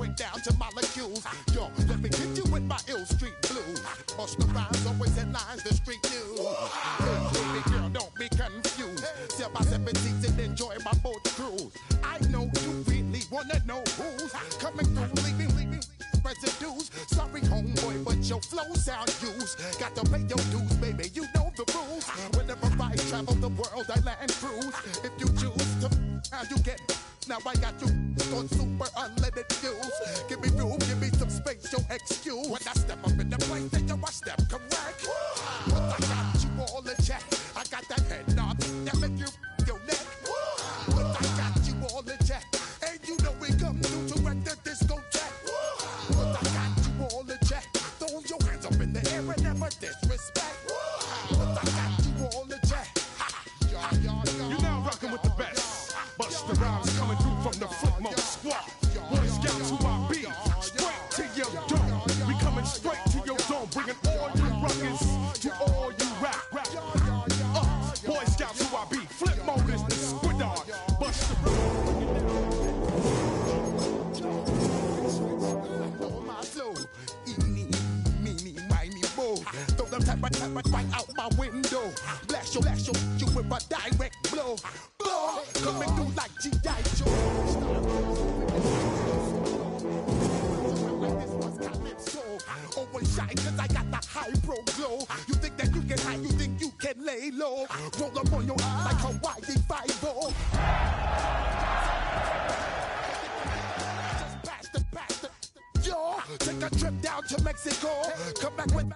break down to molecules. Yo, let me get you with my ill street blues. Bust the rhymes, always headlines, the street news. Hey, baby girl, don't be confused. Sell my 17s and enjoy my boat cruise. I know you really wanna know who's coming through, leaving residues. Sorry, homeboy, but your flow sound used. Got to pay your dues, baby, you know the rules. Whenever I travel the world, I land cruise. If you choose to, how you get. Now I got you on super unlimited views. Give me room, give me some space, your excuse. When I step up in the place, then yo, I step correct. But I got you all in check. I got that head nod that make you your neck. But I got you all in check. And you know we come through to wreck the discotheque. But I got you all in check. Throw your hands up in the air and never disrespect. But I got you all in check. You're now rocking with the best. Busta Rhymes coming through from the footmost squad. Boy Scouts who I be, straight to your dome. We coming straight to your dome, bringing all you ruckus to all you rap. Boy Scouts who I be, flip mode is the squid dog. Busta throw them type right out my window. Blast your you with a direct blow. Coming through like G.I. Joe. Always shine cause I got the high pro glow. You think that you can hide, you think you can lay low. Roll up on your eye like Hawaii 5-0. Just pass the yo. Take a trip down to Mexico. Come back with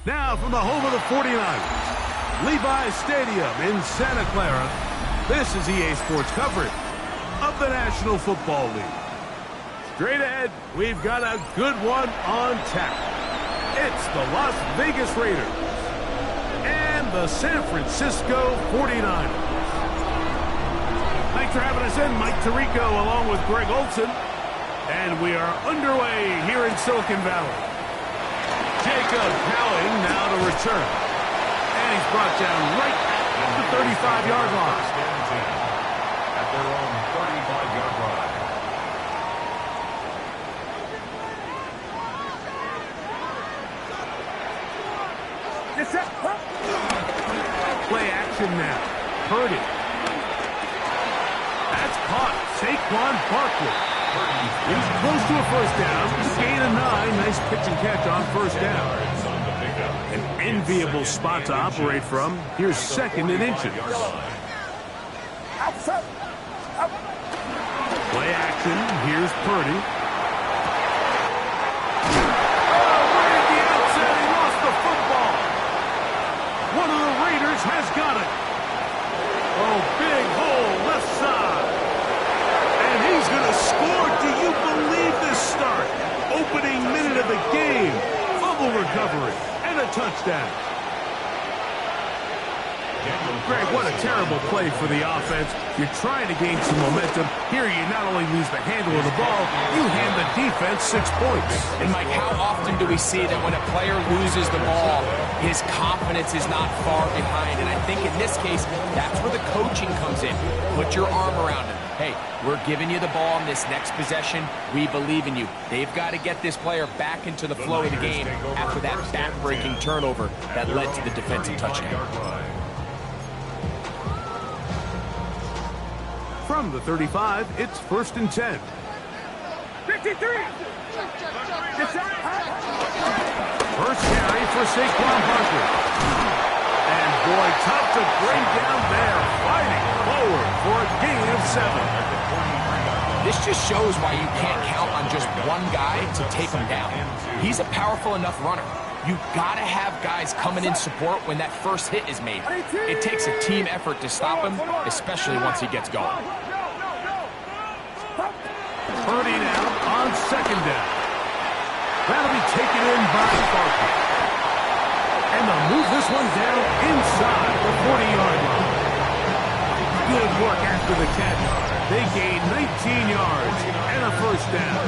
Now from the home of the 49ers, Levi's Stadium in Santa Clara, this is EA Sports coverage of the National Football League. Straight ahead, we've got a good one on tap. It's the Las Vegas Raiders and the San Francisco 49ers. Thanks for having us in, Mike Tirico along with Greg Olson. And we are underway here in Silicon Valley. Jacob Cowing now to return. And he's brought down right at the 35-yard line. At their own 35-yard line. Play action now. Purdy. That's caught. Saquon Barkley. He's close to a first down. Gain of 9. Nice pitch and catch on first down. An enviable spot to operate from. Here's second and inches. Play action. Here's Purdy. Right at the outset, he lost the football. One of the Raiders has got it. Oh, big hole left side. And he's going to score. Do you believe this start? Opening minute of the game. Fumble recovery and a touchdown. Greg, what a terrible play for the offense. You're trying to gain some momentum. Here you not only lose the handle of the ball, you hand the defense 6 points. And Mike, how often do we see that when a player loses the ball, his confidence is not far behind? And I think in this case, that's where the coaching comes in. Put your arm around him. Hey, we're giving you the ball in this next possession. We believe in you. They've got to get this player back into the flow of the game after that back-breaking turnover that led to the defensive touchdown. From the 35, it's 1st and 10. 53! First carry for Saquon Barkley. And boy, tough to bring down there. Fighting forward for a gain of 7. This just shows why you can't count on just one guy to take him down. He's a powerful enough runner. You've got to have guys coming in support when that first hit is made. It takes a team effort to stop him, especially once he gets going. Purdy now on second down. That'll be taken in by Barkley. And they'll move this one down inside the 40-yard line. Good work after the catch. They gain 19 yards and a first down.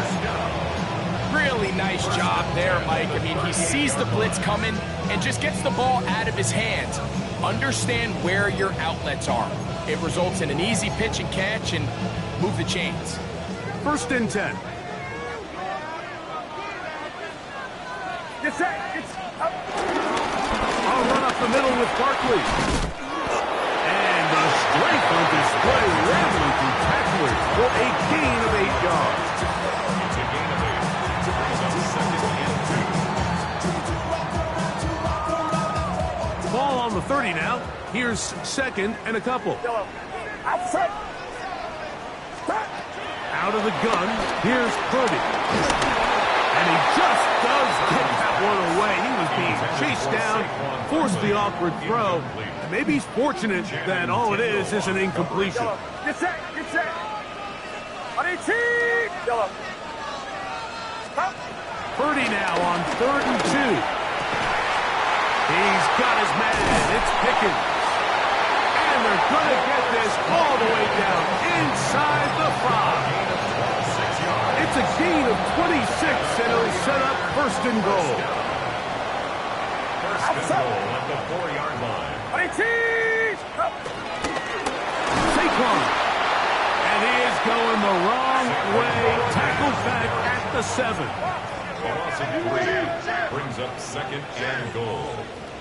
Really nice job there, Mike. I mean, he sees the blitz coming and just gets the ball out of his hands. Understand where your outlets are. It results in an easy pitch and catch and move the chains. 1st and 10. Get set. It's up. I'll run up the middle with Barkley. And the strength on display, rambling through tacklers for a gain of 8 yards. It's a gain of 8. Brings up second and 2. Ball on the 30 now. Here's second and a couple. Yellow. Outside. Out of the gun, here's Purdy. And he just does get that one away. He was being chased down, forced the awkward throw. And maybe he's fortunate that all it is an incompletion. Yellow. Get set. Get set. On 18. Yellow. Stop. Purdy now on 3rd and 2. He's got his man. It's Pickens. And they're going to get this all the way down inside the 5. It's a gain of 26, and it'll set up 1st and goal. First and goal at the 4-yard line. 18. Saquon. And he is going the wrong way. Tackles back at the 7. Loss of 3 brings up second and goal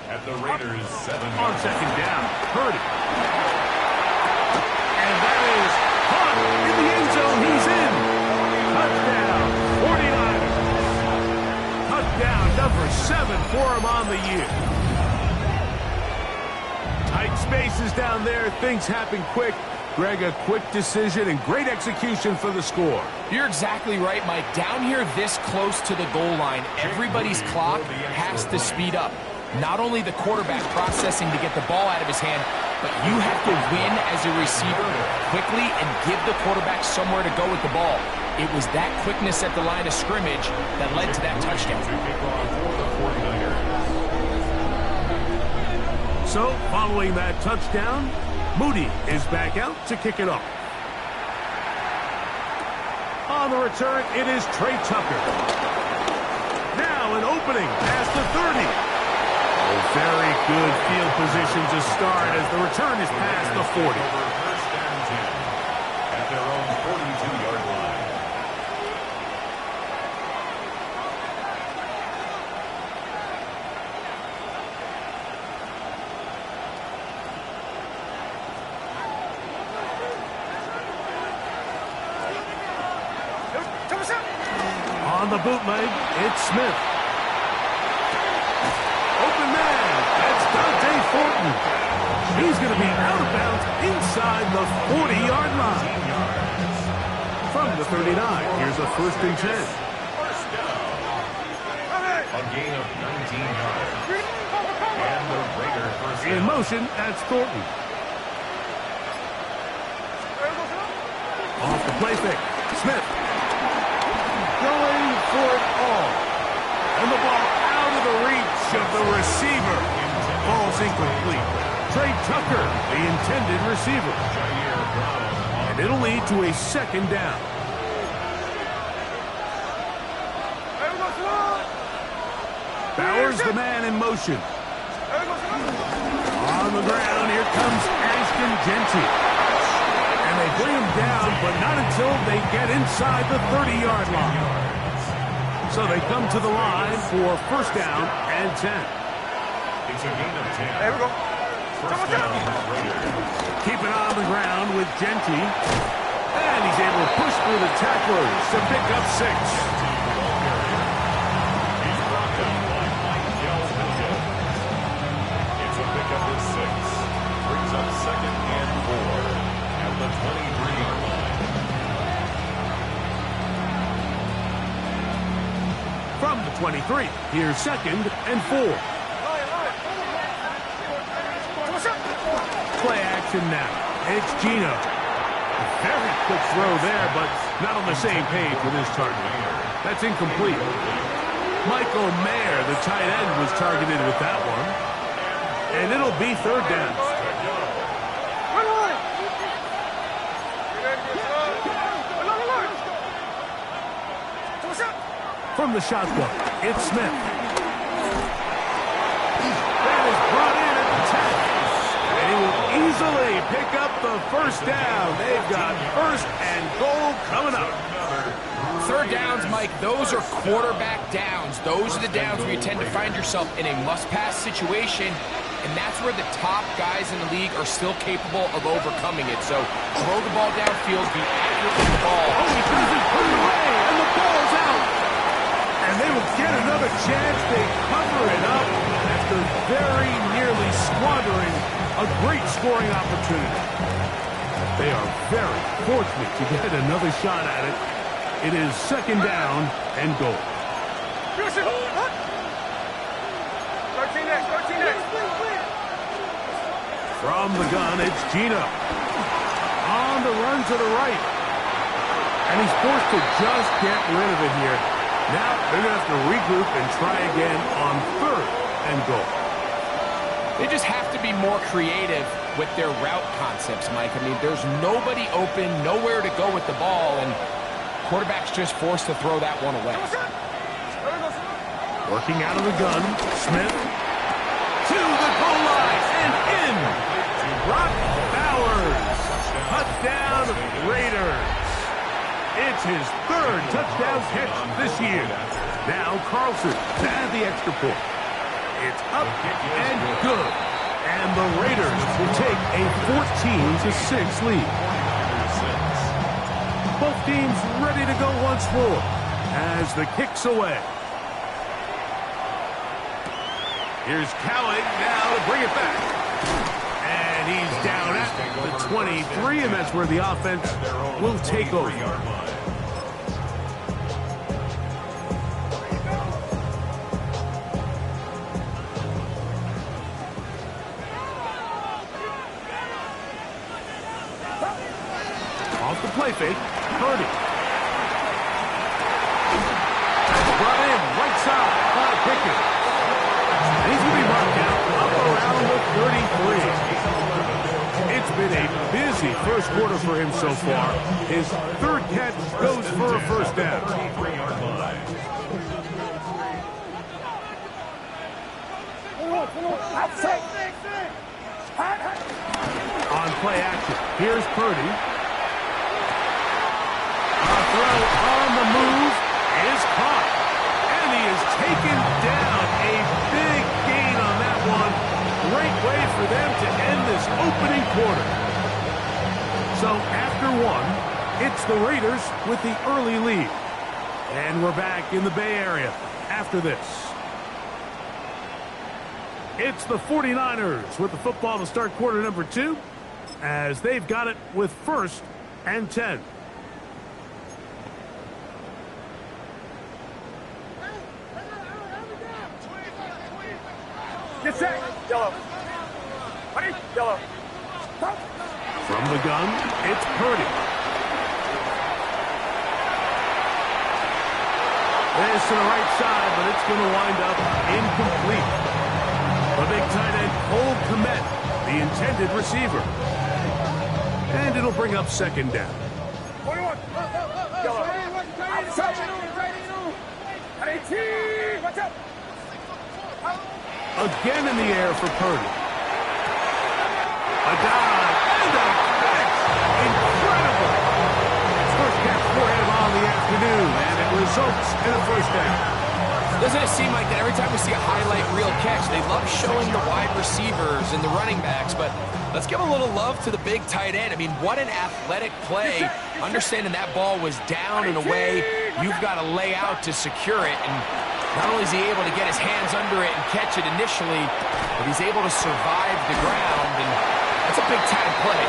at the Raiders' 7. On 2nd down, Purdy. And that is caught in the end zone. He's in. Touchdown, 49ers. Touchdown number 7 for him on the year. Tight spaces down there. Things happen quick. Greg, a quick decision and great execution for the score. You're exactly right, Mike. Down here this close to the goal line, everybody's clock has to speed up. Not only the quarterback processing to get the ball out of his hand, but you have to win as a receiver quickly and give the quarterback somewhere to go with the ball. It was that quickness at the line of scrimmage that led to that touchdown. So, following that touchdown, Moody is back out to kick it off. On the return, it is Trey Tucker. Now an opening past the 30. A very good field position to start as the return is past the 40. First and 10 at their own 42-yard line. On the bootleg, it's Smith. Open man, that's Dante Fortin. He's going to be out of bounds inside the 40-yard line. From the 39, here's a 1st and 10. First down. A gain of 19 yards. And the Raider first down. In motion, that's Thornton. Off the play fake, Smith. Going for it all. And the ball out of the reach of the receiver. Ball's incomplete. Trey Tucker, the intended receiver. And it'll lead to a 2nd down. Bowers the man in motion. On the ground, here comes Ashton Genty. And they bring him down, but not until they get inside the 30-yard line. So they come to the line for 1st down and 10. It's a gain of 10. There we go. First down, Raiders. Keep it on the ground with Genty. And he's able to push through the tacklers to pick up 6. He's brought down by Michael Williams. It's a pickup of 6. Brings up second and 4 at the 23-yard line. From the 23, here's 2nd and 4. Play action now. It's Gino. A very quick throw there, but not on the same page with his target. That's incomplete. Michael Mayer, the tight end, was targeted with that one. And it'll be 3rd down. From the shotgun, it's Smith. That is brought in at the 10. And he will easily pick up the 1st down. They've got 1st and goal coming up. Third downs, Mike, those are quarterback downs. Those are the downs where you tend to find yourself in a must-pass situation, and that's where the top guys in the league are still capable of overcoming it. So throw the ball downfield, be accurate with the ball. Oh, he throws it put it away, and the ball's out. And they will get another chance. They cover it up after very nearly squandering a great scoring opportunity. They are very fortunate to get another shot at it. It is second down and goal. 13 next. From the gun, it's Gino. On the run to the right. And he's forced to just get rid of it here. Now they're going to have to regroup and try again on third and goal. They just have to be more creative with their route concepts, Mike. I mean, there's nobody open, nowhere to go with the ball, and quarterback's just forced to throw that one away. Working out of the gun, Smith to the goal line and in. Brock Bowers, touchdown Raiders. It's his third touchdown catch this year. Now Carlson to add the extra point. It's up and good. And the Raiders will take a 14-6 lead. Both teams ready to go once more as the kick's away. Here's Cowling now to bring it back. And he's down at the 23, and that's where the offense will take over. Off the play fake, Purdy. Brought in, right side, by Pickett. And he's going to be marked out up around the 33. It's been a busy first quarter for him so far. His third catch goes for a first down. On play action, here's Purdy. A throw on the move is caught. And he is taken down. A big gain on that one. Great way for them to end this opening quarter. So after one, it's the Raiders with the early lead. And we're back in the Bay Area after this. It's the 49ers with the football to start quarter number 2 as they've got it with first and 10. Get set. Yellow. Ready? Yellow. From the gun, it's Purdy. This to the right side, but it's going to wind up incomplete. The big tight end, Cole Kmet, the intended receiver. And it'll bring up second down. 21. Yellow. Outside. 18. Watch out. Again in the air for Purdy. A dive and a catch. Incredible. It's first catch for him on the afternoon, and it results in a first down. Doesn't it seem like that every time we see a highlight reel catch, they love showing the wide receivers and the running backs, but let's give a little love to the big tight end. I mean, what an athletic play. Understanding that ball was down and away, you've got to lay out to secure it, and not only is he able to get his hands under it and catch it initially, but he's able to survive the ground, and that's a big-time play.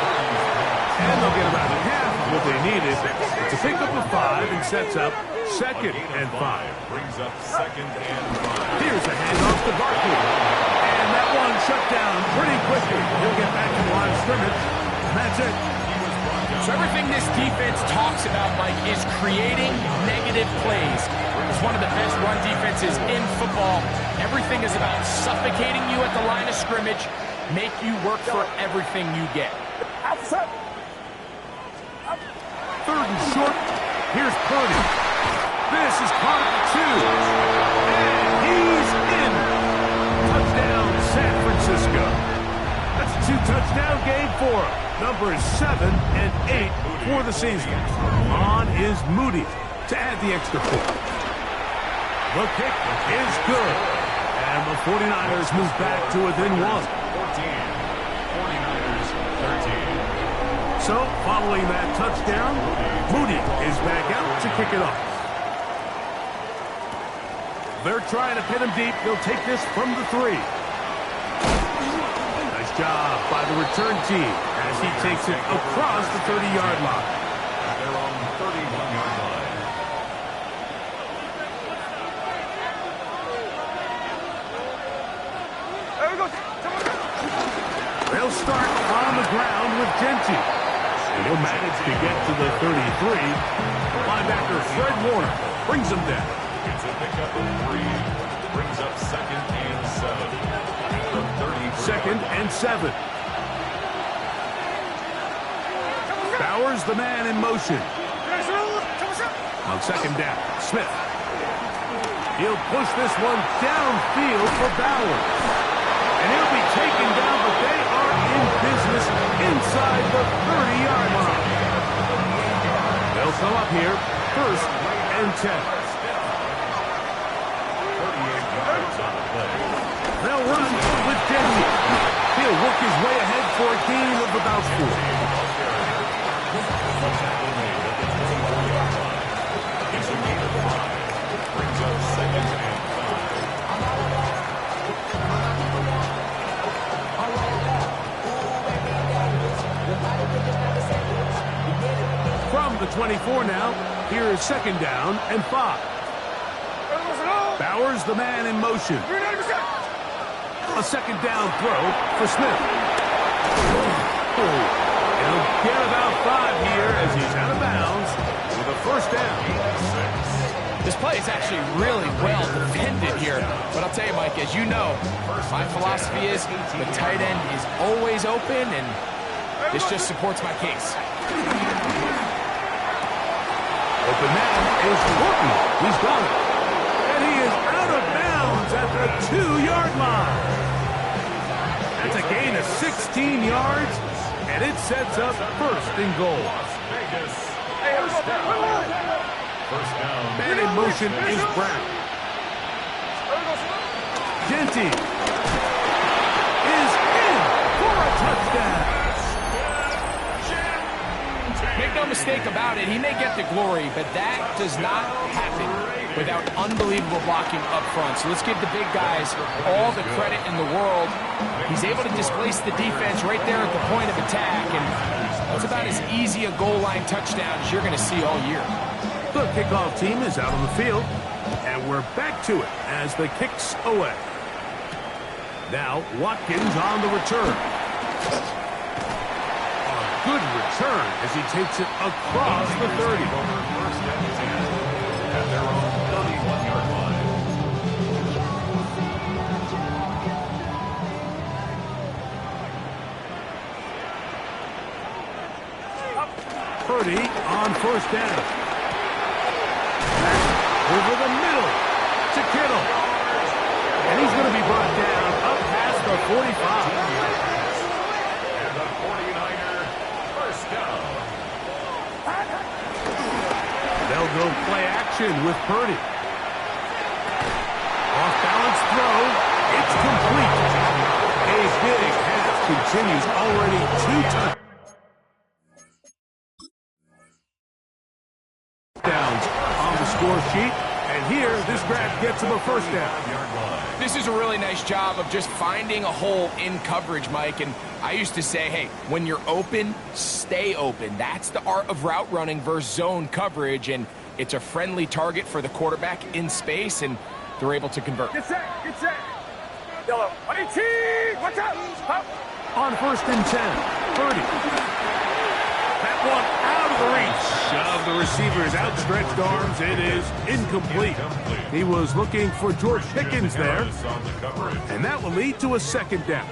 And they'll get about half of what they needed. It's a pickup of 5 and sets up second and 5. Brings up second and 5. Here's a handoff to Barkley. And that one shut down pretty quickly. He'll get back to the line of scrimmage. And that's it. So everything this defense talks about, Mike, is creating negative plays. It's one of the best run defenses in football. Everything is about suffocating you at the line of scrimmage, make you work for everything you get. Outside. Third and short. Here's Purdy. This is caught at the 2. And he's in. Touchdown, San Francisco. That's a 2-touchdown game for him. Numbers 7 and 8 for the season. On is Moody. to add the extra point. The kick is good. And the 49ers move back to within 1. 14. 49ers 13. So, following that touchdown, Moody is back out to kick it off. They're trying to pin him deep. They'll take this from the 3. Nice job by the return team as he takes it across the 30-yard line. They're on the 31-yard line. They'll start on the ground with Genty. And he'll manage to get to the 33. Linebacker Fred Warner brings him down. It's a pickup of 3. Brings up 2nd and 7. From 2nd and 7. Bowers the man in motion. On 2nd down, Smith. He'll push this one downfield for Bowers. And he'll be taken down, but they are in business inside the 30-yard line. They'll come up here, 1st and 10. 38 yards on the play. They'll run with Denny. He'll work his way ahead for a gain of about 4. It's a gain of 5. Brings up 2nd and 5. From the 24 now, here is 2nd down and 5. Bowers the man in motion. A 2nd down throw for Smith. He'll get about 5 here as he's out of bounds with a 1st down. This play is actually really well defended here. But I'll tell you, Mike, as you know, my philosophy is the tight end is always open, and this just supports my case. Open man is Horton. He's got it. And he is out of bounds at the 2-yard line. That's a gain of 16 yards, and it sets up 1st and goal. Vegas. First down. First down. Man in motion is Brown. Genty is in for a touchdown. Make no mistake about it, he may get the glory, but that does not happen without unbelievable blocking up front. So let's give the big guys all the credit in the world. He's able to displace the defense right there at the point of attack, and that's about as easy a goal line touchdown as you're going to see all year. The kickoff team is out on the field, and we're back to it as the kick's away. Now Watkins on the return. Good return as he takes it across the 30. First and 10 at their own 31-yard line. Purdy on 1st down. Over the middle to Kittle. And he's going to be brought down up past the 45. And the 49er first down. They'll go play action with Purdy. Off-balance throw. It's complete. A big half continues already 2 touchdowns on the score sheet. And here, this grab gets him a 1st down. This is a really nice job of just finding a hole in coverage, Mike. And I used to say, hey, when you're open, stay open. That's the art of route running versus zone coverage. And it's a friendly target for the quarterback in space, and they're able to convert. Get set, get set. Yellow. Watch out. Hop. On 1st and 10, Purdy. That one out of the reach of the receiver's outstretched arms. It is incomplete. He was looking for George Pickens there, and that will lead to a 2nd down.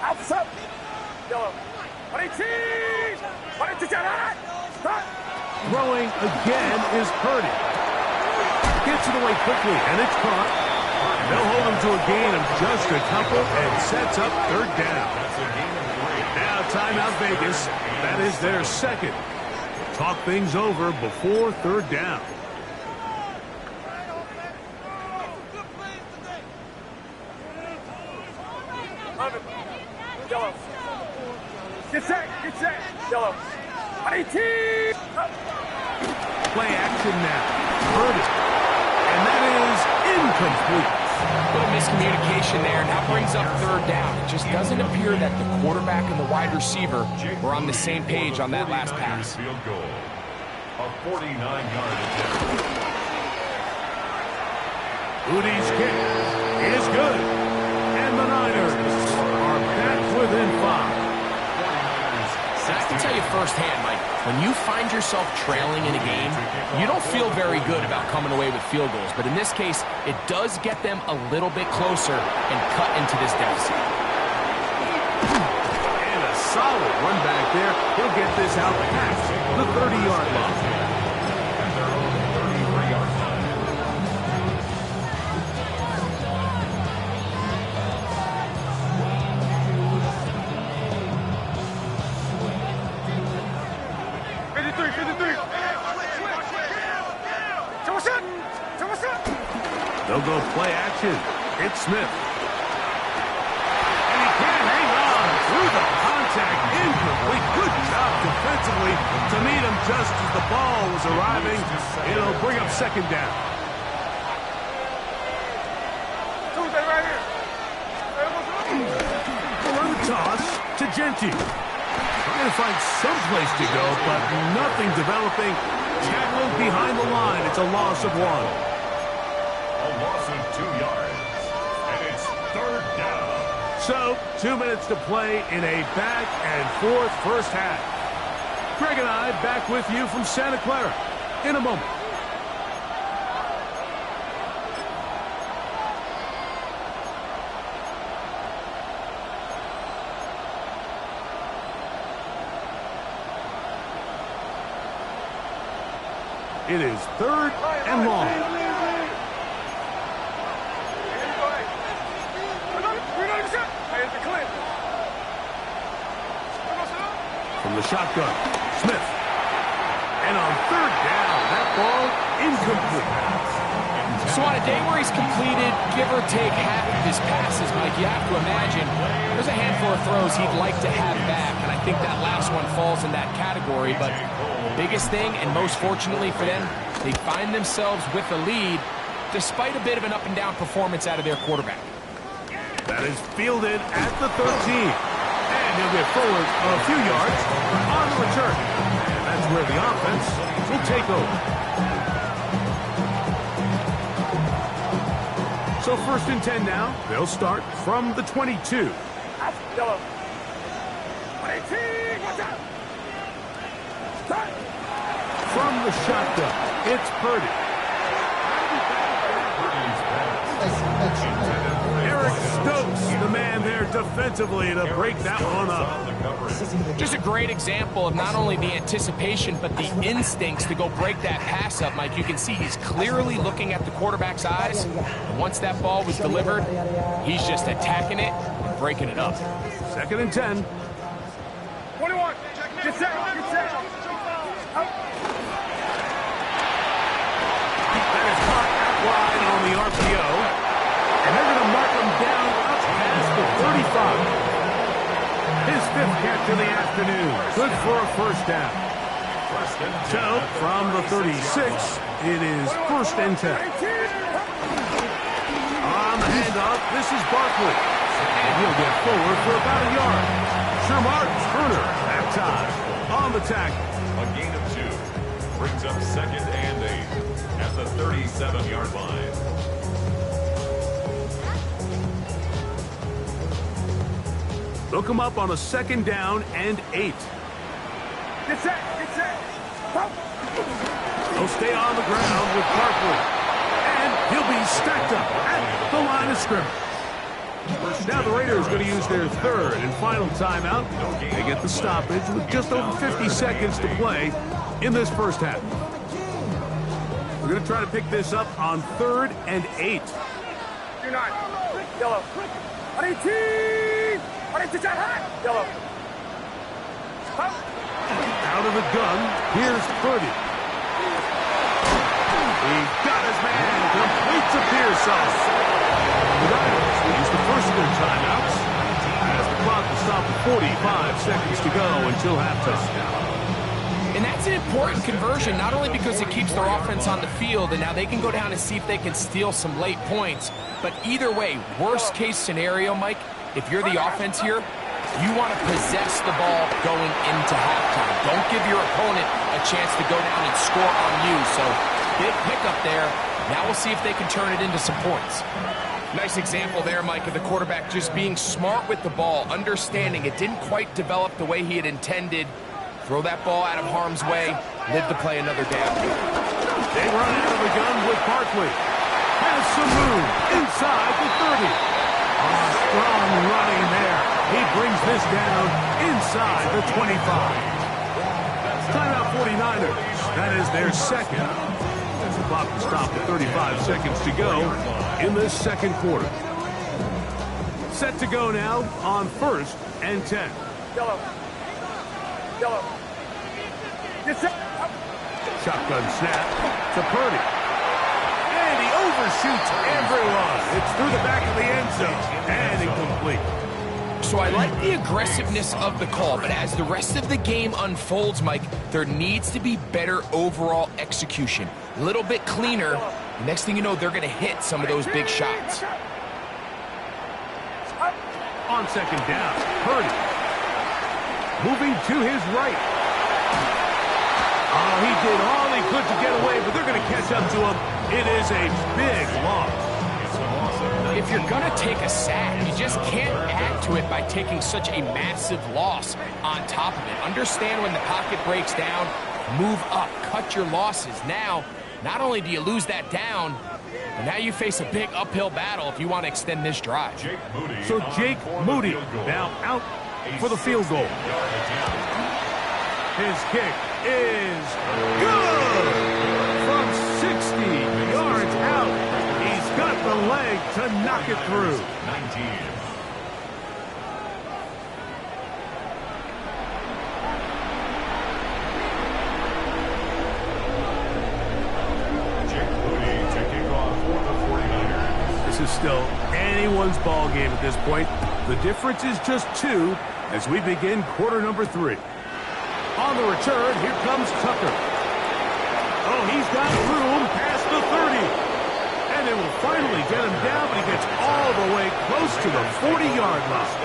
Outside. Yellow. Throwing again is Purdy. Gets it away quickly, and it's caught. They'll hold him to a gain of just a couple and sets up 3rd down. Now timeout Vegas. That is their 2nd. talk things over before third down. Yellow. Get set. Yellow. On 18. Play action now. Heard it. And that is incomplete. A little miscommunication there, and that brings up third down. It just doesn't appear that the quarterback and the wide receiver were on the same page on that last pass. Field goal. A 49-yard attempt. Udi's kick is good. And the Niners are back within 5. And I can tell you firsthand, Mike, when you find yourself trailing in a game, you don't feel very good about coming away with field goals. But in this case, it does get them a little bit closer and cut into this deficit. And a solid run back there. He'll get this out past the 30-yard line. At their own 33-yard line. They'll go play action. It's Smith. And he can't hang on through the contact. Incomplete. Good job defensively to meet him just as the ball was arriving. It'll bring up second down. Run toss to Genti. Trying to find some place to go, but nothing developing. Tackling behind the line. It's a loss of 1. A loss of 2 yards. And it's third down. So, 2 minutes to play in a back-and-forth first half. Greg and I back with you from Santa Clara in a moment. It is third and long. From the shotgun, Smith. And on third down, that ball incomplete. So on a day where he's completed, give or take half of his passes, Mike, you have to imagine there's a handful of throws he'd like to have back, and I think that last one falls in that category. But the biggest thing, and most fortunately for them, they find themselves with the lead despite a bit of an up-and-down performance out of their quarterback. That is fielded at the 13. And he'll get forward a few yards on the return. And that's where the offense will take over. So 1st and 10 now. They'll start from the 22. From the shotgun, it's Purdy. Eric Stokes, the man there defensively to break that one up. Just a great example of not only the anticipation, but the instincts to go break that pass up, Mike. You can see he's clearly looking at the quarterback's eyes. And once that ball was delivered, he's just attacking it and breaking it up. 2nd and 10. 21. Get set. That is caught out wide on the RPO. And they're going to mark him down up past the 35. His 5th catch of the afternoon. Good for a first down. So, from the 36, it is 1st and 10. On the handoff, this is Barkley. And he'll get forward for about a yard. Shermark Turner that time on the tackle. A gain of 2 brings up 2nd and 8 at the 37-yard line. They'll come up on a 2nd down and 8. Get set. They'll stay on the ground with Barkley. And he'll be stacked up at the line of scrimmage. Now the Raiders are going to use their 3rd and final timeout. They get the stoppage with just over 50 seconds to play in this first half. We're going to try to pick this up on 3rd and 8. 2-9. Yellow. On 18. On 18. Yellow. Out Out of the gun, here's Purdy. He got his man, completes a Pearson. The Riders will use the first of their timeouts as the clock will stop at 45 seconds to go until halftime. And that's an important conversion, not only because it keeps their offense on the field, and now they can go down and see if they can steal some late points. But either way, worst case scenario, Mike, if you're the offense here, you want to possess the ball going into halftime. Don't give your opponent a chance to go down and score on you. So big pickup there. Now we'll see if they can turn it into some points. Nice example there, Mike, of the quarterback just being smart with the ball, understanding it didn't quite develop the way he had intended. Throw that ball out of harm's way, live to play another down. They run out of the gun with Barkley. Has some room inside the 30. Strong running there. He brings this down inside the 25. Timeout 49ers. That is their second. As the clock will stop at 35 seconds to go in this second quarter. Set to go now on 1st and 10. Yellow. Yellow. Get set. Shotgun snap to Purdy. And he overshoots everyone. It's through the back of the end zone and incomplete. So I like the aggressiveness of the call, but as the rest of the game unfolds, Mike, there needs to be better overall execution. A little bit cleaner. Next thing you know, they're going to hit some of those big shots. On second down, Purdy. Moving to his right. Oh, he did all he could to get away, but they're going to catch up to him. It is a big loss. If you're going to take a sack, you just can't add to it by taking such a massive loss on top of it. Understand when the pocket breaks down, move up, cut your losses. Now, not only do you lose that down, but now you face a big uphill battle if you want to extend this drive. So Jake Moody now out for the field goal. His kick is good! From 60 yards out. He's got the leg to knock it through. 19. Jake Moody to kick off for the 49ers. This is still anyone's ball game at this point. The difference is just 2 as we begin quarter number 3. On the return, here comes Tucker. Oh, he's got room past the 30. And they will finally get him down, but he gets all the way close to the 40-yard line.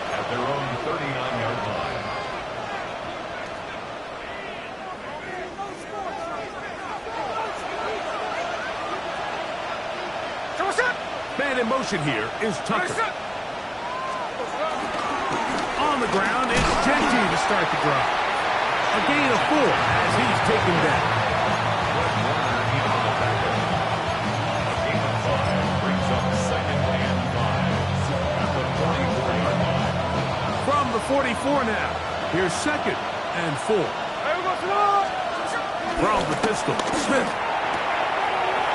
At their own 39-yard line. Man in motion here is Tucker. On the ground, it's Genty to start the drive. A gain of 4 as he's taken down. From the 44 now. Here's 2nd and 4. From the pistol, Smith.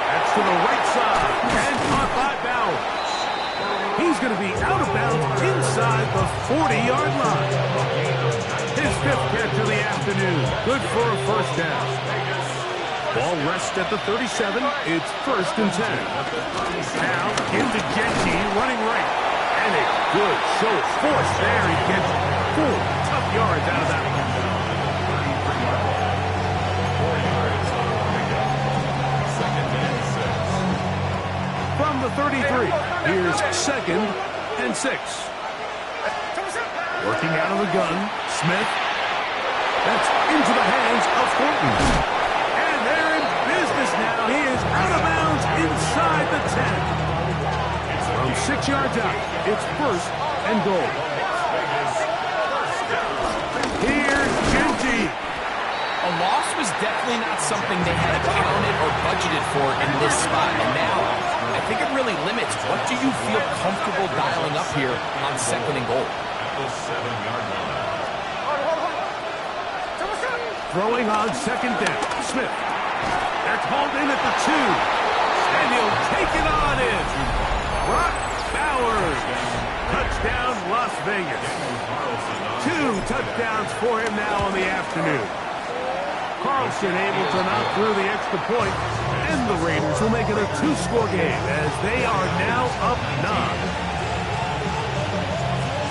That's to the right side and caught by Bowers. He's going to be out of bounds inside the 40-yard line. His 5th catch of the afternoon. Good for a first down. Ball rests at the 37. It's 1st and 10. Now into Genty running right. And a good show of force there. He gets 4 tough yards out of that one. 4 yards on the pickup. 2nd and 6. From the 33, here's 2nd and 6. Working out of the gun, Smith. That's into the hands of Thornton. And they're in business now. He is out of bounds inside the 10. From 6 yards out, it's 1st and goal. Here's Genty. A loss was definitely not something they had counted or budgeted for in this spot. And now, I think it really limits what do you feel comfortable dialing up here on 2nd and goal. At the 7-yard line. Throwing on 2nd down, Smith. That's hauled in at the 2. And he'll take it on in. Brock Bowers. Touchdown, Las Vegas. 2 touchdowns for him now on the afternoon. Carlson able to knock through the extra point, and the Raiders will make it a 2-score game as they are now up 9.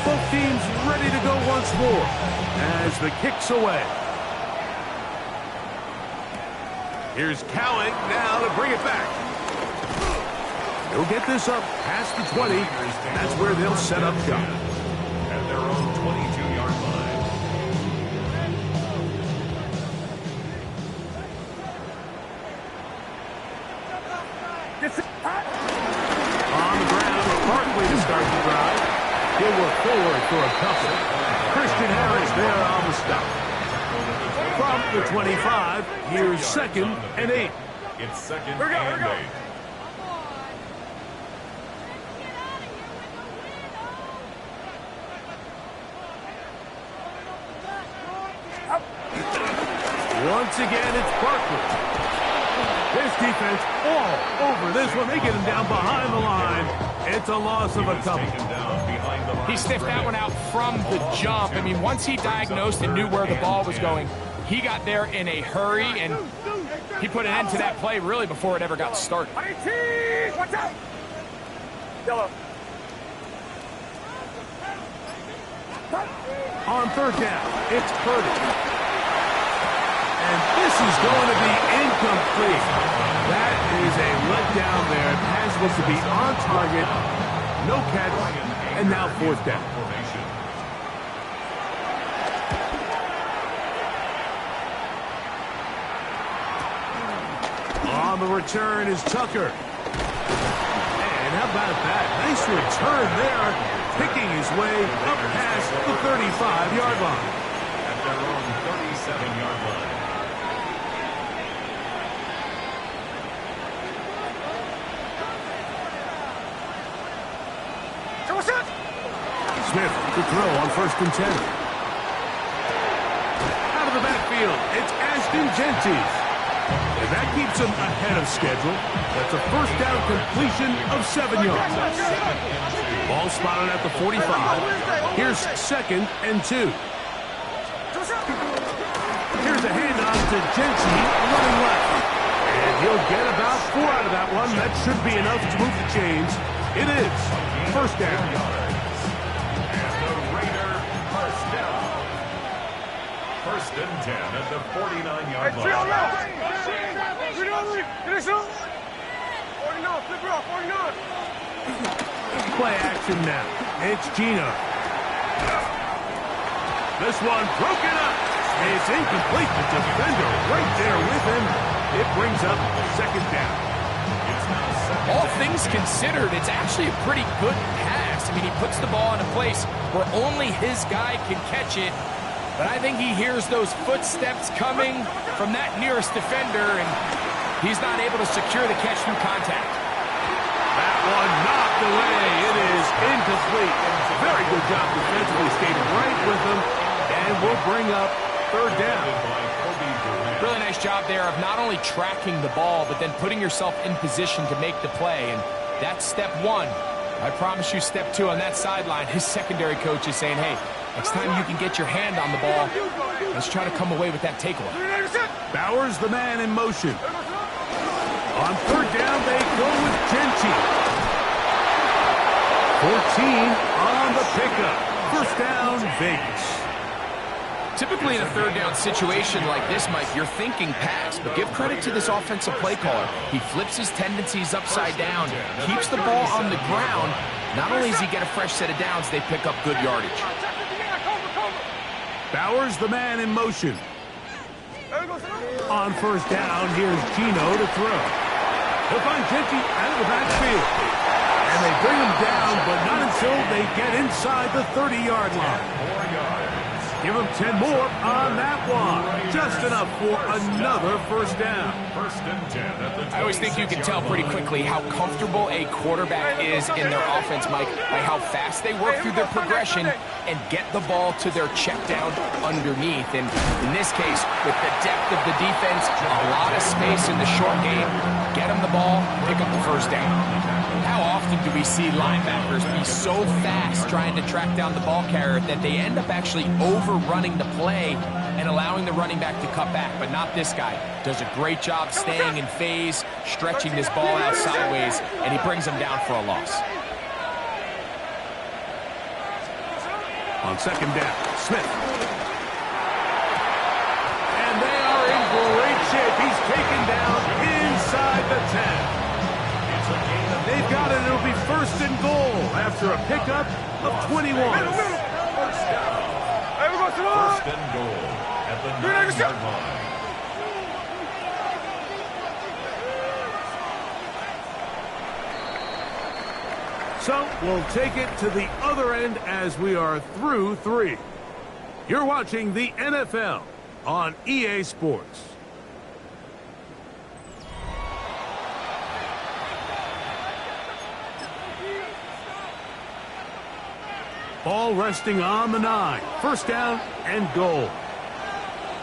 Both teams ready to go once more as the kick's away. Here's Cowan now to bring it back. He'll get this up past the 20. That's where they'll set up shop. At their own 22-yard line. On the ground, Barkley to start the drive. He'll work forward for a couple. Christian Harris there on the stop. From the 25, here's 2nd and 8. It's 2nd and 8. Once again, it's Barkley. This defense all over this one. They get him down behind the line. It's a loss of a couple. He sniffed that one out from the jump. I mean, once he diagnosed and knew where the ball was going, he got there in a hurry, and he put an end to that play really before it ever got started. Watch out! Yellow. On 3rd down, it's Purdy. And this is going to be incomplete. That is a letdown there. The pass was to be on target. No catch. And now 4th down. On the return is Tucker. And how about that? Nice return there. Picking his way up past the 35-yard line. At their own 37-yard line. Smith to throw on 1st and 10. Out of the backfield, it's Ashton Gentis. And that keeps him ahead of schedule. That's a 1st down completion of 7 yards. Ball spotted at the 45. Here's 2nd and 2. Here's a handoff to Gentis running left. And he'll get about 4 out of that one. That should be enough to move the chains. It is 1st down. 1st and 10 at the 49-yard line. Play action now. It's Gino. This one broken up. It's incomplete. The defender right there with him. It brings up 2nd down. All things considered, it's actually a pretty good pass. I mean, he puts the ball in a place where only his guy can catch it. But I think he hears those footsteps coming from that nearest defender, and he's not able to secure the catch through contact. That one knocked away. It is incomplete. Very good job defensively. Stayed right with him, and we'll bring up 3rd down. Really nice job there of not only tracking the ball, but then putting yourself in position to make the play, and that's step 1. I promise you step 2 on that sideline. His secondary coach is saying, hey, next time you can get your hand on the ball, let's try to come away with that takeaway. Bowers the man in motion. On 3rd down, they go with Gentis. 14 on the pickup. 1st down, Vegas. Typically in a 3rd down situation like this, Mike, you're thinking pass, but give credit to this offensive play caller. He flips his tendencies upside down, keeps the ball on the ground. Not only does he get a fresh set of downs, they pick up good yardage. Bowers the man in motion. On 1st down, here's Gino to throw. He'll find Gentis out of the backfield. And they bring him down, but not until they get inside the 30-yard line. Give him 10 more on that one. Just enough for another first down. First and 10 at the 26. I always think you can tell pretty quickly how comfortable a quarterback is in their offense, Mike, by how fast they work through their progression and get the ball to their check down underneath. And in this case, with the depth of the defense, a lot of space in the short game, get them the ball, pick up the first down. How often do we see linebackers be so fast trying to track down the ball carrier that they end up actually overrunning the play and allowing the running back to cut back? But not this guy. Does a great job staying in phase, stretching this ball out sideways, and he brings them down for a loss. On second down, Smith. And they are in great shape. He's taken down inside the 10. They've got it. It'll be first and goal after a pickup of 21. First and goal at the 9-yard line. So we'll take it to the other end as we are through 3. You're watching the NFL on EA Sports. Ball resting on the 9. First down and goal.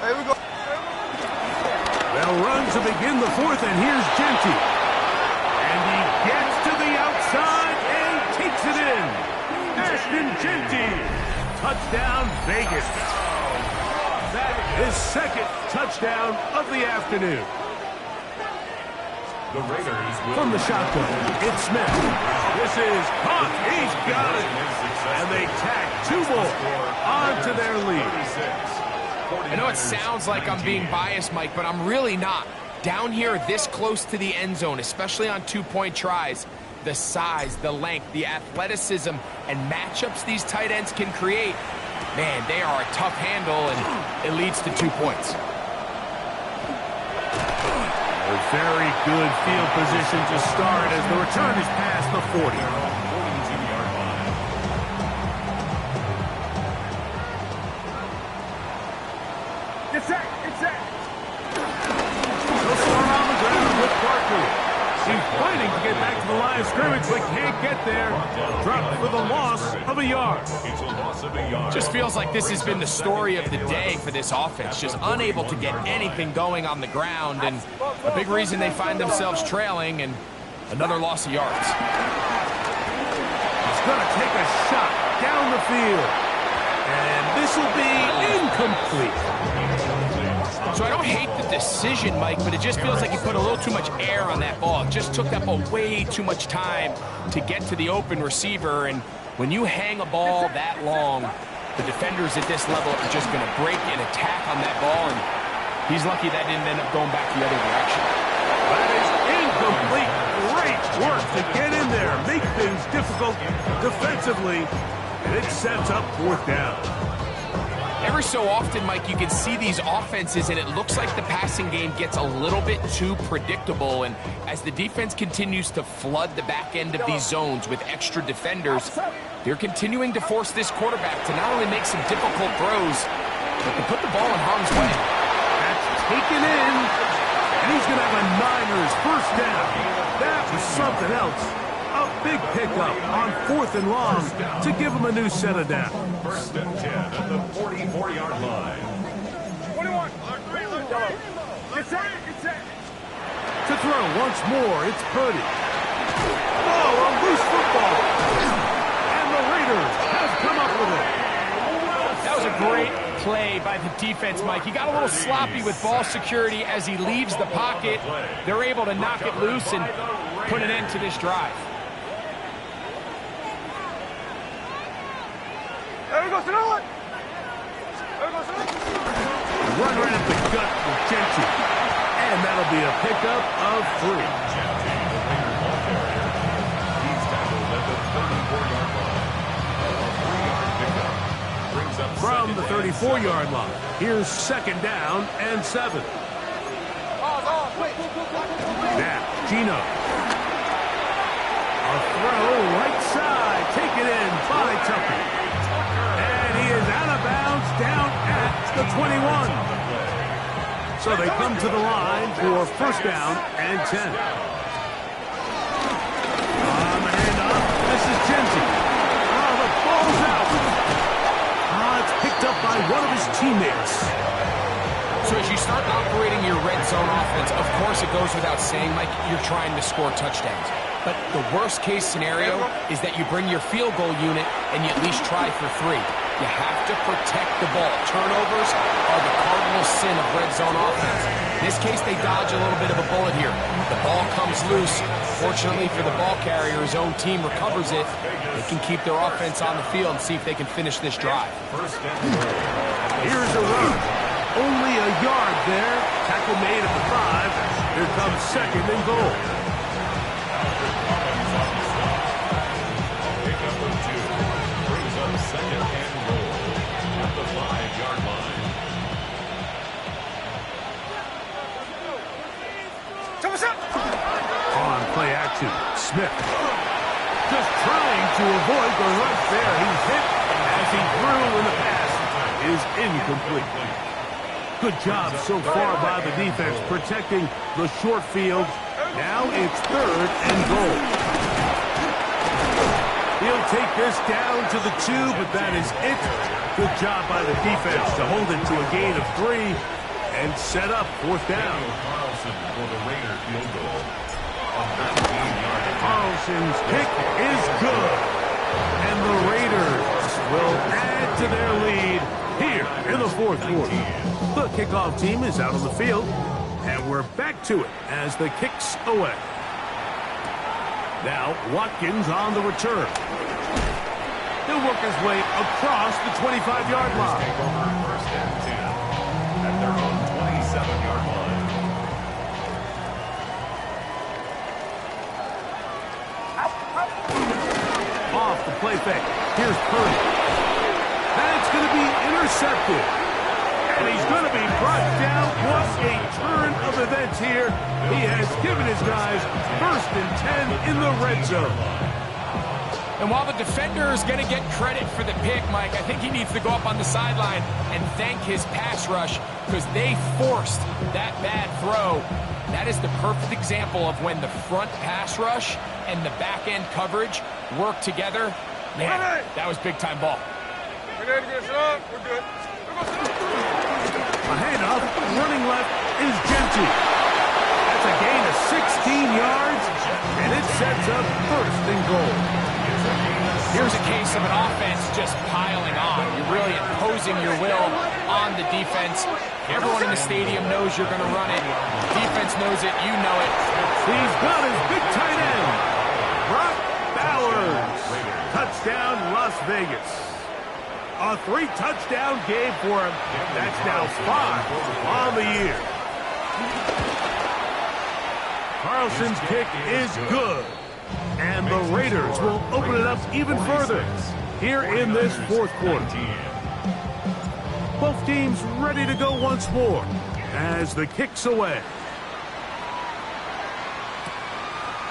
Here we go. They'll run to begin the 4th, and here's Genty. And he gets to the outside and takes it in. Ashton Genty. Touchdown, Vegas. That is second touchdown of the afternoon. The Raiders From the shotgun, it's Smith. This is caught. He's got it. And they tack 2 more onto their lead. I know it sounds like I'm being biased, Mike, but I'm really not. Down here this close to the end zone, especially on 2-point tries, the size, the length, the athleticism, and matchups these tight ends can create, man, they are a tough handle, and it leads to 2 points. A very good field position to start as the return is past the 40. 42-yard line. Get set. Get set. He'll start on the ground with Barkley. He's fighting to get back to the line of scrimmage, but can't get there. Dropped for the loss of a yard. It's a loss of a yard. Just feels like this has been the story of the day for this offense. Just unable to get anything going on the ground, and a big reason they find themselves trailing, and another loss of yards. He's going to take a shot down the field. And this will be incomplete. So I don't hate the decision, Mike, but it just feels like he put a little too much air on that ball. It just took that ball way too much time to get to the open receiver, and when you hang a ball that long, the defenders at this level are just going to break and attack on that ball, and he's lucky that didn't end up going back the other direction. That is incomplete. Great work to get in there, make things difficult defensively, and it sets up 4th down. Every so often, Mike, you can see these offenses, and it looks like the passing game gets a little bit too predictable. And as the defense continues to flood the back end of these zones with extra defenders, they're continuing to force this quarterback to not only make some difficult throws, but to put the ball in harm's way. That's taken in, and he's going to have a Niners first down. That was something else. A big pickup on 4th and long to give him a new set of downs. First and 10 at the 44-yard line. 21. Get set. Get set. To throw once more, it's Purdy. Oh, a loose football. And the Raiders have come up with it. That was a great play by the defense, Mike. He got a little sloppy with ball security as he leaves the pocket. They're able to knock it loose and put an end to this drive. There we go, Sonoma. Run right at the gut with Genty. And that'll be a pickup of 3. Genty, the Raider ball carrier. He's tackled at the 34-yard line. A 3-yard pickup. Brings up From the second and 34-yard line, here's 2nd down and 7. Now, Gino. A throw right side. Taken in by Tucker. And he is out of bounds down the 21. So they come to the line for first down and 10. On the handoff, this is Genty. Oh, the ball's out. It's picked up by one of his teammates. So as you start operating your red zone offense, of course it goes without saying, Mike, you're trying to score touchdowns. But the worst case scenario is that you bring your field goal unit and you at least try for 3. You have to protect the ball. Turnovers are the cardinal sin of red zone offense. In this case, they dodge a little bit of a bullet here. The ball comes loose. Fortunately for the ball carrier, his own team recovers it. They can keep their offense on the field and see if they can finish this drive. Here's a run. Only a yard there. Tackle made at the 5. Here comes second and goal. Pick number 2 brings up second and goal at the 5-yard line. On play action, Smith. Just trying to avoid the rush there. He's hit as he threw, and the pass is incomplete. Good job so far by the defense protecting the short field. Now it's third and goal. He'll take this down to the 2, but that is it. Good job by the defense to hold it to a gain of 3 and set up fourth down. Carlson for the Raider field goal. Carlson's kick is good. And the Raiders will add to their lead here in the fourth quarter. The kickoff team is out on the field, and we're back to it as the kick's away. Now Watkins on the return. He'll work his way across the 25-yard line. Take over first and 10 at their own 27-yard line. Off the play fake. Here's Purdy. That's going to be intercepted. And he's going to be brought down. What a turn of events here. He has given his guys first and 10 in the red zone. And while the defender is going to get credit for the pick, Mike, I think he needs to go up on the sideline and thank his pass rush because they forced that bad throw. That is the perfect example of when the front pass rush and the back end coverage work together. Man, that was big-time ball. We're good. A handoff, running left is Genty. That's a gain of 16 yards, and it sets up first and goal. Here's a case of an offense just piling on. You're really imposing your will on the defense. Everyone in the stadium knows you're going to run it. Defense knows it. You know it. He's got his big tight end, Brock Bowers. Touchdown, Las Vegas. A 3-touchdown game for him. That's now 5 on the year. Carlson's kick is good. And the Raiders will open it up even further here in this fourth quarter. Both teams ready to go once more as the kick's away.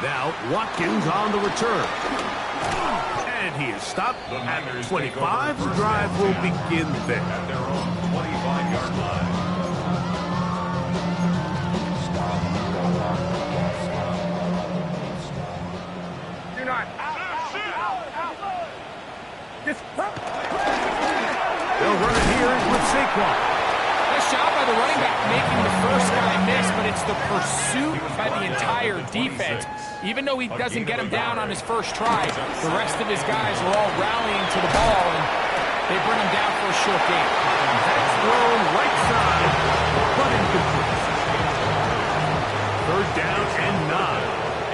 Now Watkins on the return. And he is stopped at 25. The drive will begin there. At their own 25-yard line. Do not. They'll run it here with Saquon. Nice job by the running back making the first guy miss, but it's the pursuit by the entire defense. Even though he doesn't get him down on his first try, the rest of his guys are all rallying to the ball, and they bring him down for a short gain. That's thrown right side, but incomplete. Third down and 9.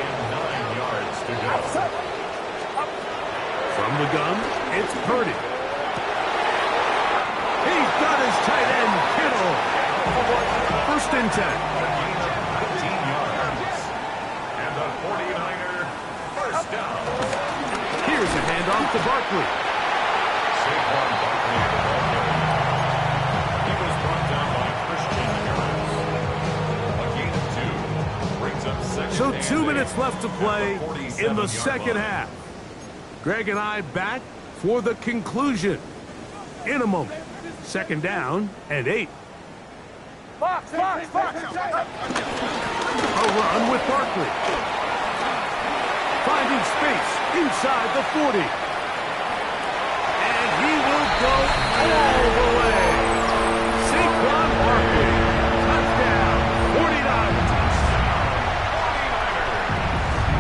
And 9 yards to go. From the gun, it's Purdy. He's got his tight end, Kittle. First and 10. 15 yards. And the 49er first down. Here's a handoff to Barkley. Saquon Barkley the ball carrier. He was brought down by Christian Harris. A gain of 2 brings up second. So and 2 minutes 8 left to play at the in the 47-yard second line. half. Greg and I back for the conclusion in a moment. Second down and 8. Box. A run with Barkley. Finding space inside the 40. And he will go all the way. Saquon Barkley. Touchdown. 49ers.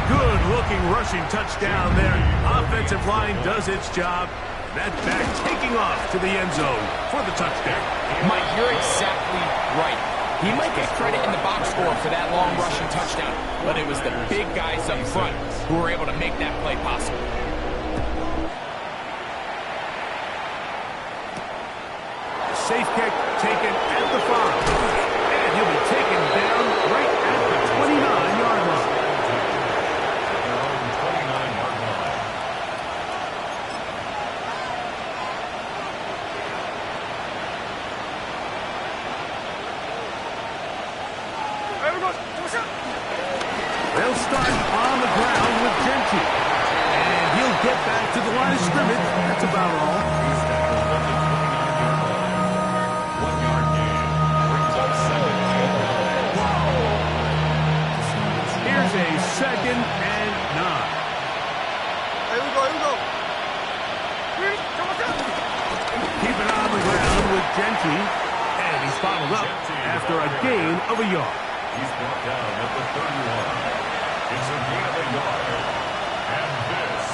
Good-looking rushing touchdown there. Offensive line does its job. That back taking off to the end zone for the touchdown. Mike, you're exactly right. He might get credit in the box score for that long rushing touchdown, but it was the big guys up front who were able to make that play possible. Safe kick taken at the 5. And he'll be taken down right at the 29-yard line. They'll start on the ground with Gentry. And he'll get back to the line of scrimmage. That's about all. 1-yard gain. Brings up second and 9. Here's a second and 9. Here we go. Keep it on the ground with Gentry. And he's bottled up after a gain of a yard. He's brought down at the 31. It's a gain of a yard. And this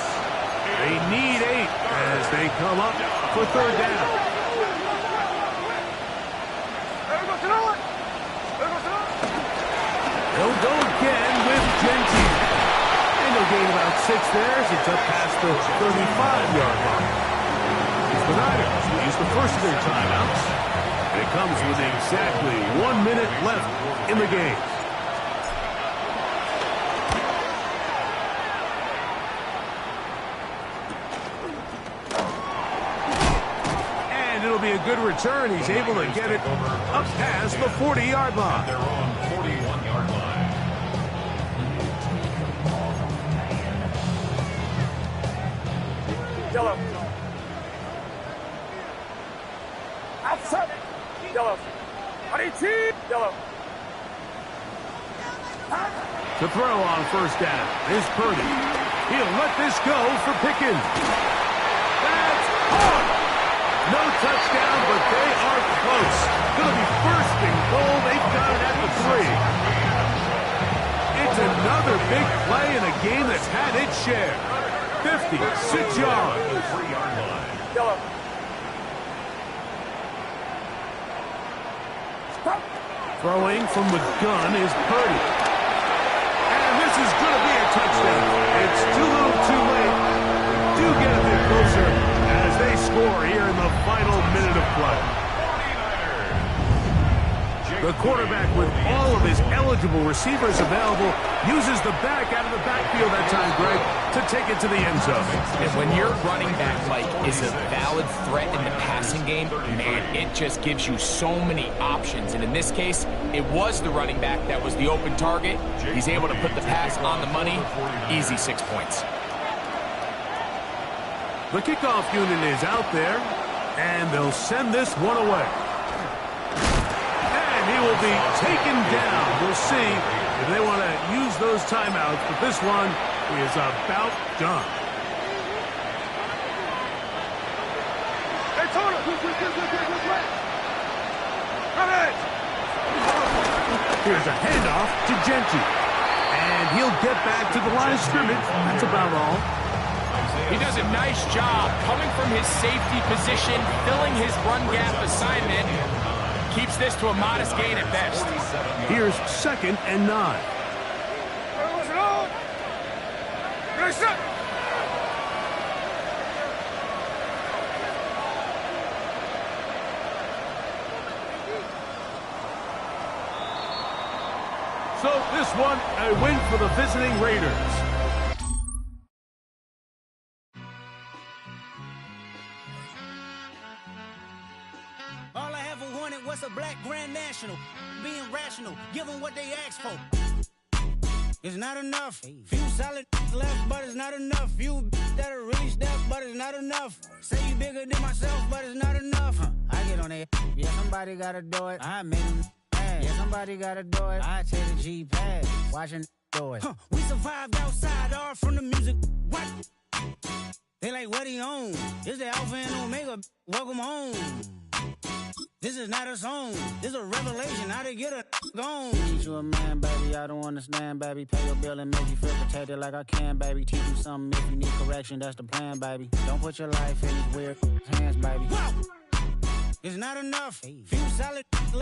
They need 8 as they come up for third down. They'll go again with Gentry. And they'll gain about 6 there as it's up past the 35-yard line. It's the Niners who use the first of their timeouts. And it comes with exactly 1 minute left in the game. And it'll be a good return. He's able to get it up past the 40-yard line. their own 41-yard line. Yellow. Outside. Yellow. Yellow. To throw on first down is Purdy. He'll let this go for Pickens. That's caught. No touchdown, but they are close. Going to be first and goal. They've got it at the 3. It's another big play in a game that's had its share. 56 yards. 3-yard line. Yellow. Throwing from the gun is Purdy. And this is going to be a touchdown. It's too little too late. Do get a bit closer as they score here in the final minute of play. The quarterback, with all of his eligible receivers available, uses the back out of the backfield that time, Greg, to take it to the end zone. And when your running back, Mike, is a valid threat in the passing game, man, it just gives you so many options. And in this case, it was the running back that was the open target. He's able to put the pass on the money. Easy 6 points. The kickoff unit is out there, and they'll send this one away. And he will be taken down. We'll see if they want to use those timeouts, but this one is about done. Here's a handoff to Gentry. And he'll get back to the line of scrimmage. That's about all. He does a nice job coming from his safety position, filling his run gap assignment. Keeps this to a modest gain at best. Here's second and 9. So this one, a win for the visiting Raiders. All I ever wanted was a black Grand National. Being rational, give them what they asked for. It's not enough. Few solid left, but it's not enough. Few that'll really step, but it's not enough. Say you bigger than myself, but it's not enough. I get on it. Yeah, somebody gotta do it. I made them mad. Yeah, somebody gotta do it. I take the G-pad. Watching do it. We survived outside, all from the music. What? They like, what he on? This the Alpha and Omega. Welcome home. This is not a song. This is a revelation. How to get a gone. Teach you a man, baby. I don't understand, baby. Pay your bill and make you feel protected like I can, baby. Teach you something if you need correction. That's the plan, baby. Don't put your life in these weird hands, baby. Whoa! It's not enough. Few solid